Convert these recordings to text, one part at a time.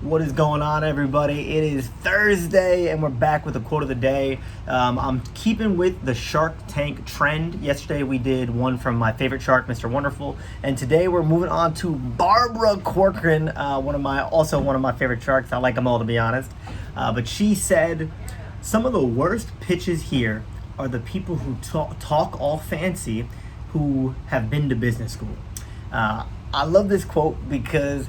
What is going on, everybody? It is Thursday and we're back with a quote of the day. I'm keeping with the Shark Tank trend. Yesterday we did one from my favorite shark, Mr. Wonderful, and today we're moving on to Barbara Corcoran, one of my favorite sharks. I like them all, to be honest. But she said, some of the worst pitches here are the people who talk all fancy who have been to business school. I love this quote because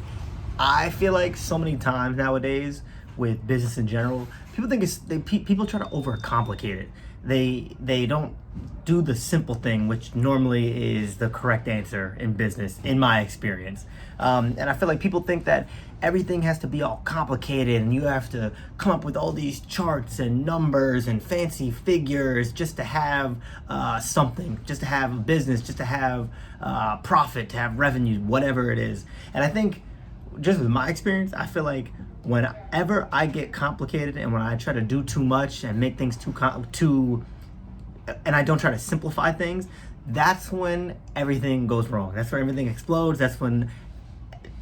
I feel like so many times nowadays with business in general, people think people try to overcomplicate it. They don't do the simple thing, which normally is the correct answer in business, in my experience. And I feel like people think that everything has to be all complicated and you have to come up with all these charts and numbers and fancy figures just to have something, just to have a business, just to have profit, to have revenue, whatever it is. And I think, just with my experience, I feel like whenever I get complicated and when I try to do too much and make things and I don't try to simplify things, that's when everything goes wrong. That's when everything explodes. That's when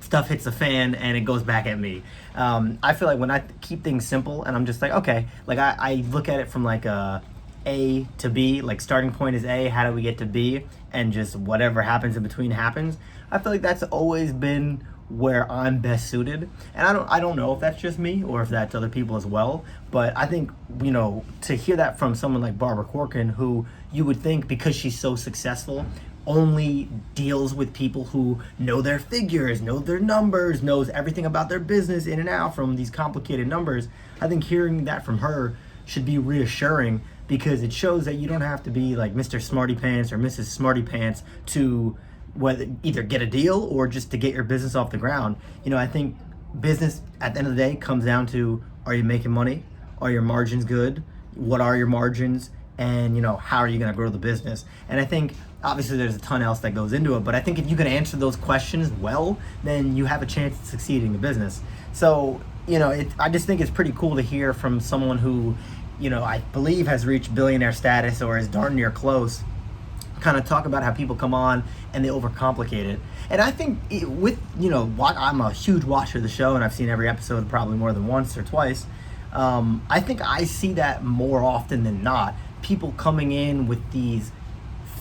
stuff hits the fan and it goes back at me. I feel like when I keep things simple and I'm just like, okay, like I look at it from like a to B, like starting point is A, how do we get to B, and just whatever happens in between happens. I feel like that's always been where I'm best suited. And I don't know if that's just me or if that's other people as well, but I think, you know, to hear that from someone like Barbara Corcoran, who you would think because she's so successful only deals with people who know their figures, know their numbers, knows everything about their business in and out from these complicated numbers, I think hearing that from her should be reassuring, because it shows that you don't have to be like Mr. Smarty Pants or Mrs. Smarty Pants to whether either get a deal or just to get your business off the ground. You know, I think business at the end of the day comes down to, are you making money? Are your margins good? What are your margins? And, you know, how are you going to grow the business? And I think obviously there's a ton else that goes into it, but I think if you can answer those questions well, then you have a chance of succeeding in business. So, you know, I just think it's pretty cool to hear from someone who, you know, I believe has reached billionaire status or is darn near close, kind of talk about how people come on and they overcomplicate it. And I think I'm a huge watcher of the show and I've seen every episode probably more than once or twice. I think I see that more often than not. People coming in with these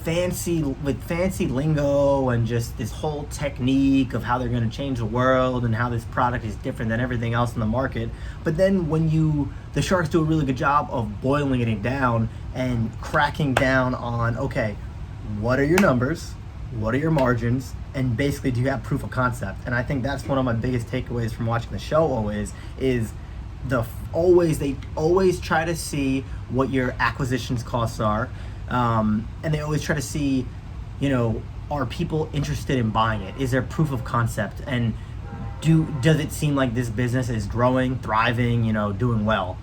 fancy lingo and just this whole technique of how they're going to change the world and how this product is different than everything else in the market. But then the sharks do a really good job of boiling it down and cracking down on, okay, what are your numbers? What are your margins? And basically, do you have proof of concept? And I think that's one of my biggest takeaways from watching the show always is they always try to see what your acquisitions costs are. And they always try to see, you know, are people interested in buying it? Is there proof of concept? And does it seem like this business is growing, thriving, you know, doing well?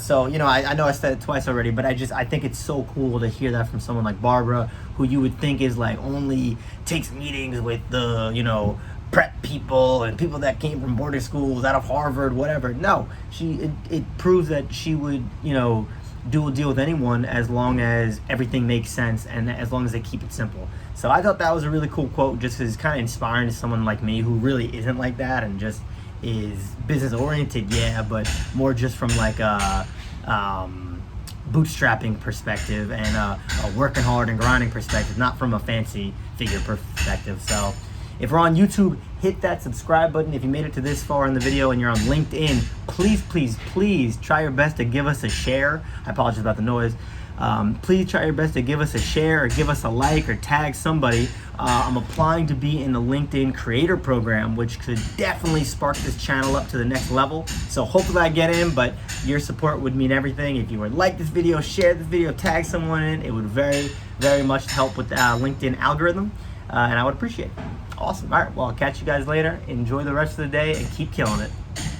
So, you know, I know I said it twice already, but I think it's so cool to hear that from someone like Barbara, who you would think is like only takes meetings with the, you know, prep people and people that came from boarding schools out of Harvard, whatever. No, it proves that she would, you know, do a deal with anyone as long as everything makes sense and as long as they keep it simple. So I thought that was a really cool quote, just because it's kind of inspiring to someone like me who really isn't like that and just is business oriented, yeah, but more just from like a bootstrapping perspective and a working hard and grinding perspective, not from a fancy figure perspective. So if we're on YouTube, hit that subscribe button. If you made it to this far in the video and you're on LinkedIn, please try your best to give us a share. I apologize about the noise. Please try your best to give us a share or give us a like or tag somebody. I'm applying to be in the LinkedIn creator program, which could definitely spark this channel up to the next level. So hopefully I get in, but your support would mean everything. If you would like this video, share this video, tag someone in, it would very, very much help with the LinkedIn algorithm, and I would appreciate it. Awesome. All right, well, I'll catch you guys later. Enjoy the rest of the day and keep killing it.